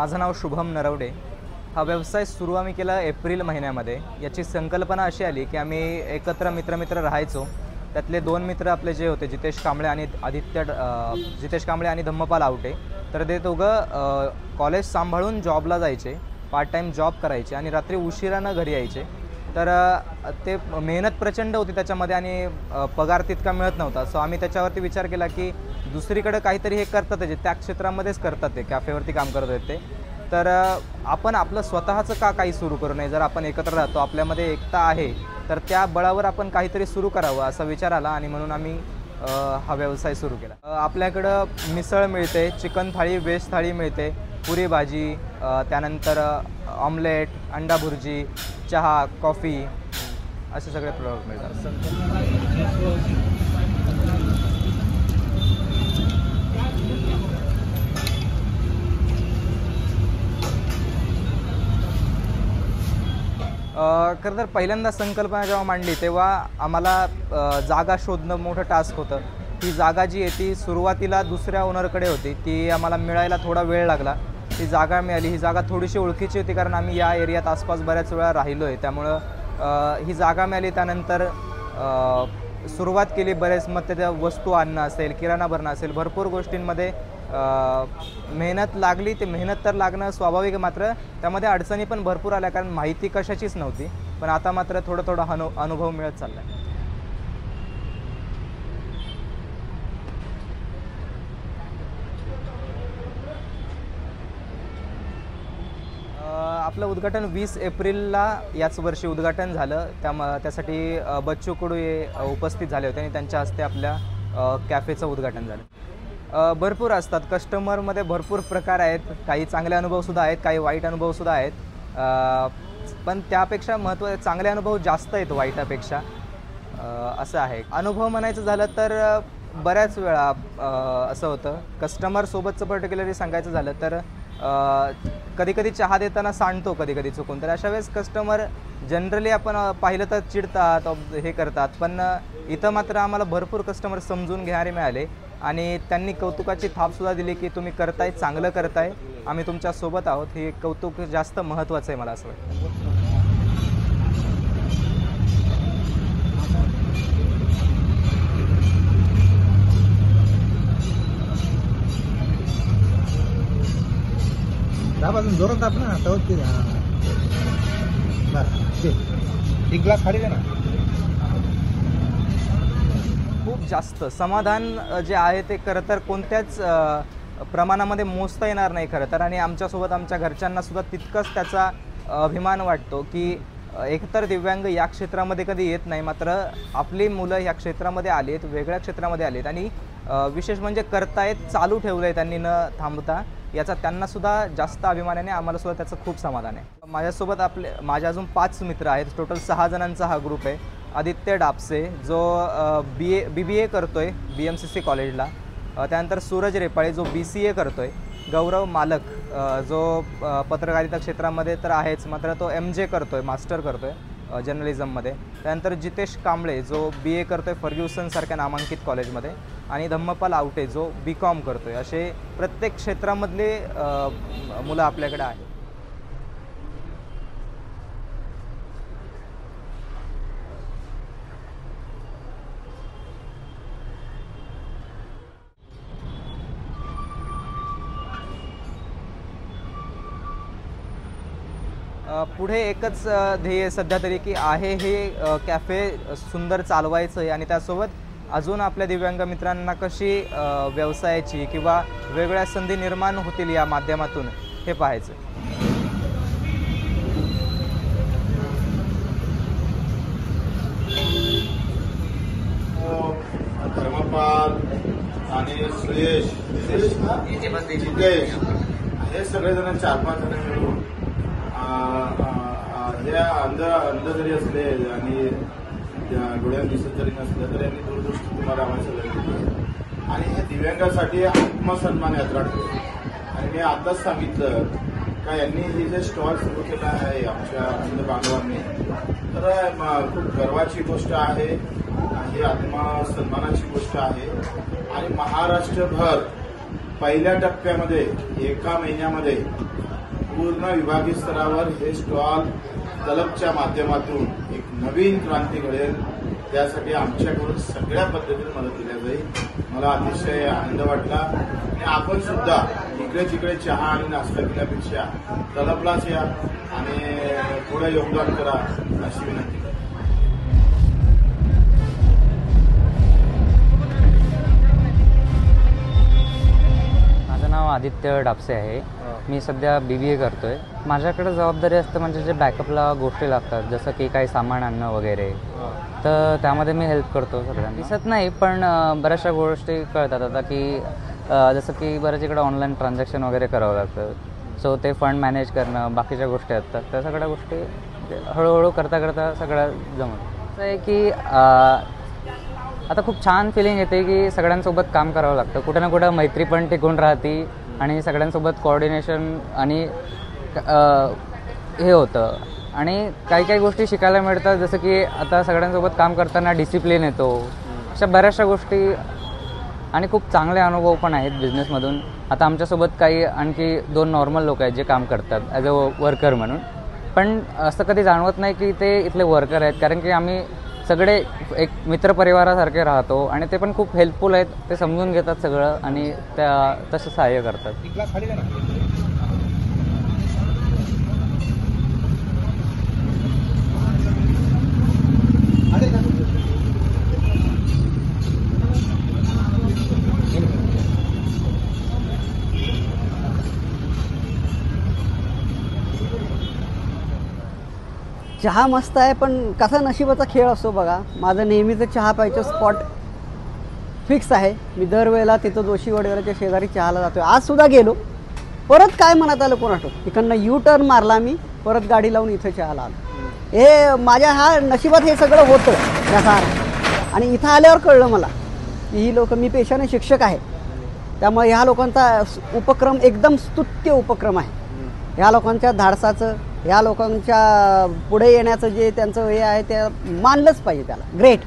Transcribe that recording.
माझं नाव शुभम नरवडे। हा व्यवसाय सुरू आम्ही केला एप्रिल महिन्यामध्ये। याची संकल्पना अशी आली की आम्ही एकत्र मित्र राहायचो। त्यातले 2 मित्र आपले जे होते जितेश कांबळे आणि धम्मपाल आवटे, तर ते दोघं कॉलेज सांभाळून जॉबला जायचे, पार्ट टाईम जॉब करायचे आणि रात्री उशिरानं घरी यायचे। तर ते मेहनत प्रचंड होती त्याच्यामध्ये आणि पगार तितका मिळत नव्हता। सो आम्ही त्याच्यावरती विचार केला की दुसरीकडे काहीतरी हे करतात जे त्या क्षेत्रामध्येच करतात, ते कॅफेवरती काम करत आहेत ते, तर आपण आपलं स्वतःचं का काही सुरू करू नये। जर आपण एकत्र राहतो, आपल्यामध्ये एकता आहे, तर त्या बळावर आपण काहीतरी सुरू करावं असा विचार आला आणि म्हणून आम्ही हा व्यवसाय सुरू केला। आपल्याकडं मिसळ मिळते, चिकन थाळी, व्हेज थाळी मिळते, पुरी भाजी, त्यानंतर ऑमलेट, अंडा भुर्जी, चहा, कॉफी असे सगळे प्रोडक्ट मिळतात। खरं तर पहिल्यांदा संकल्पना जेव्हा मांडली तेव्हा आम्हाला जागा शोधणं मोठं टास्क होतं। ती जागा जी आहे ती सुरुवातीला दुसऱ्या ओनरकडे होती, ती आम्हाला मिळायला थोडा वेळ लागला। ती जागा मिळाली। ही जागा थोडीशी ओळखीची होती कारण आम्ही या एरियात आसपास बऱ्याच वेळा राहिलो आहे, त्यामुळं ही जागा मिळाली। त्यानंतर सुरुवात केली बरेच, मग त्या वस्तू आणणं असेल, किराणा भरणं असेल, भरपूर गोष्टींमध्ये मेहनत लागली। ते मेहनत तर लागणं स्वाभाविक, मात्र त्यामध्ये अडचणी पण भरपूर आल्या कारण माहिती कशाचीच नव्हती। पण आता मात्र थोडा अनुभव मिळत चालला आहे। आपलं उद्घाटन 20 एप्रिलला याच वर्षी उद्घाटन झालं। त्यासाठी बच्चू कडू हे उपस्थित झाले होते आणि त्यांच्या हस्ते आपल्या कॅफेचं उद्घाटन झालं। भरपूर असतात कस्टमरमध्ये, भरपूर प्रकार आहेत, काही चांगले अनुभवसुद्धा आहेत, काही वाईट अनुभवसुद्धा आहेत, पण त्यापेक्षा महत्त्वाचे चांगले अनुभव जास्त आहेत वाईटापेक्षा, असं आहे। अनुभव म्हणायचं झालं तर बऱ्याच वेळा असं होतं, कस्टमरसोबतचं पर्टिक्युलरली सांगायचं झालं तर कधी चहा देताना सांडतो कधी चुकून, तर अशा वेळेस कस्टमर जनरली आपण पाहिलं तर चिडतात, हे करतात, पण इथं मात्र आम्हाला भरपूर कस्टमर समजून घेणारे मिळाले आणि त्यांनी कौतुकाची थापसुद्धा दिली की तुम्ही करताय, चांगलं करताय, आम्ही तुमच्यासोबत आहोत। हे कौतुक जास्त महत्त्वाचं आहे मला असं वाटतं। जोरात दाब ना, एक ग्लास खाली दे ना। खूप जास्त समाधान जे आहे ते खरं तर कोणत्याच प्रमाणामध्ये मोजता येणार नाही खरं तर, आणि आमच्यासोबत आमच्या घरच्यांना सुद्धा तितकंच त्याचा अभिमान वाटतो की एकतर दिव्यांग या क्षेत्रामध्ये कधी येत नाही, मात्र आपली मुलं या क्षेत्रामध्ये आली आहेत, वेगळ्या क्षेत्रामध्ये आली आहेत आणि विशेष म्हणजे करतायत, चालू ठेवलं आहे त्यांनी न थांबता, याचा त्यांनासुद्धा जास्त अभिमान आहे आणि आम्हालासुद्धा त्याचं खूप समाधान आहे। माझ्यासोबत माझे अजून 5 मित्र आहेत, टोटल 6 जणांचा हा ग्रुप आहे। आदित्य डापसे जो BBA करतोय BMCC कॉलेजला, त्यानंतर सूरज रेपाळे जो BCA करतोय, गौरव मालक जो पत्रकारिता क्षेत्रामध्ये तर आहेच, मात्र तो MJ करतोय, मास्टर करतोय जर्नलिझममध्ये, त्यानंतर जितेश कांबळे जो BA करतोय फर्ग्युसन सारख्या नामांकित कॉलेजमध्ये, आणि धम्मपाल आवटे जो BCom करतोय। असे प्रत्येक क्षेत्रामधले मुलं आपल्याकडे आहेत। पुढे एकच ध्येय सध्या तरी की आहे हे कॅफे सुंदर चालवायचं आहे आणि त्यासोबत अजून आपल्या दिव्यांग मित्रांना कशी व्यवसायाची किंवा वेगळ्या संधी निर्माण होतील या माध्यमातून हे पाहायचं। धर्मपाल आणि सुयश, जितेश हे सगळेजण 4-5 जण मिळून हे अंध जरी असले आणि डोळ्यात दिसत जरी नसलं तरी यांनी दूरदृष्टी तुम्हाला आम्हाला सगळं आणि हे दिव्यांगासाठी आत्मसन्मान यात्रा ठेवली। आणि मी आताच सांगितलं का यांनी हे जे स्टॉल सुरू केला आहे आमच्या अंध बांधवांनी, तर खूप गर्वाची गोष्ट आहे, ही आत्मसन्मानाची गोष्ट आहे। आणि महाराष्ट्रभर पहिल्या टप्प्यामध्ये एका महिन्यामध्ये पूर्ण विभागीय स्तरावर हे स्टॉल तलबच्या माध्यमातून एक नवीन क्रांती घडेल, त्यासाठी आमच्याकडून सगळ्या पद्धतीने मदत दिल्या जाईल. मला अतिशय आनंद वाटला आणि आपण सुद्धा इकडे तिकडे चहा आणि नाश्ता केल्यापेक्षा तलबलाच या आणि थोडं योगदान करा अशी विनंती. माझं नाव आदित्य डापसे आहे. मी सध्या BBA करतोय. माझ्याकडे जबाबदारी असते म्हणजे जे बॅकअपला गोष्टी लागतात, जसं की काही सामान आणणं वगैरे, तर त्यामध्ये मी हेल्प करतो सगळ्यांना. दिसत नाही पण बऱ्याचशा गोष्टी कळतात आता, की जसं की बऱ्याच इकडे ऑनलाईन ट्रान्झॅक्शन वगैरे करावं लागतं. सो ते फंड मॅनेज करणं, बाकीच्या गोष्टी असतात, त्या सगळ्या गोष्टी हळूहळू करता करता सगळं जमतं. असं आहे की आता खूप छान फिलिंग येते की सगळ्यांसोबत काम करावं लागतं. कुठं ना कुठं मैत्री पण टिकून राहते आणि सगळ्यांसोबत कोऑर्डिनेशन आणि हे होतं आणि काही काही गोष्टी शिकायला मिळतात. जसं की आता सगळ्यांसोबत काम करताना डिसिप्लिन येतो, अशा बऱ्याचशा गोष्टी आणि खूप चांगले अनुभव पण आहेत बिझनेसमधून. आता आमच्यासोबत काही आणखी 2 नॉर्मल लोक आहेत जे काम करतात ॲज अ वर्कर म्हणून, पण असं कधी जाणवत नाही की ते इथले वर्कर आहेत, कारण की आम्ही सगळे एक मित्रपरिवारासारखे राहतो आणि ते पण खूप हेल्पफुल आहेत. ते समजून घेतात सगळं आणि त्या तसं सहाय्य करतात. एक ग्लास खाली दे ना. चहा मस्त आहे, पण कसा नशिबाचा खेळ असतो बघा. माझं नेहमीचं चहा प्यायचं स्पॉट फिक्स आहे. मी दरवेळेला तिथं जोशी वडेवरच्या शेजारी चहाला जातो. आज सुद्धा गेलो, परत काय मनात आलं कोण आठवत, इकडनं U-टर्न मारला मी, परत गाडी लावून इथं चहाला आलो. हे माझ्या हा नशिबात हे सगळं होतं याचा अर्थ. आणि इथं आल्यावर कळलं मला की ही लोक, मी पेशाने शिक्षक आहे, त्यामुळे ह्या लोकांचा उपक्रम एकदम स्तुत्य उपक्रम आहे. ह्या लोकांच्या धाडसाचं, ह्या लोकांच्या पुढे येण्याचं जे त्यांचं हे आहे ते मानलंच पाहिजे त्याला. ग्रेट.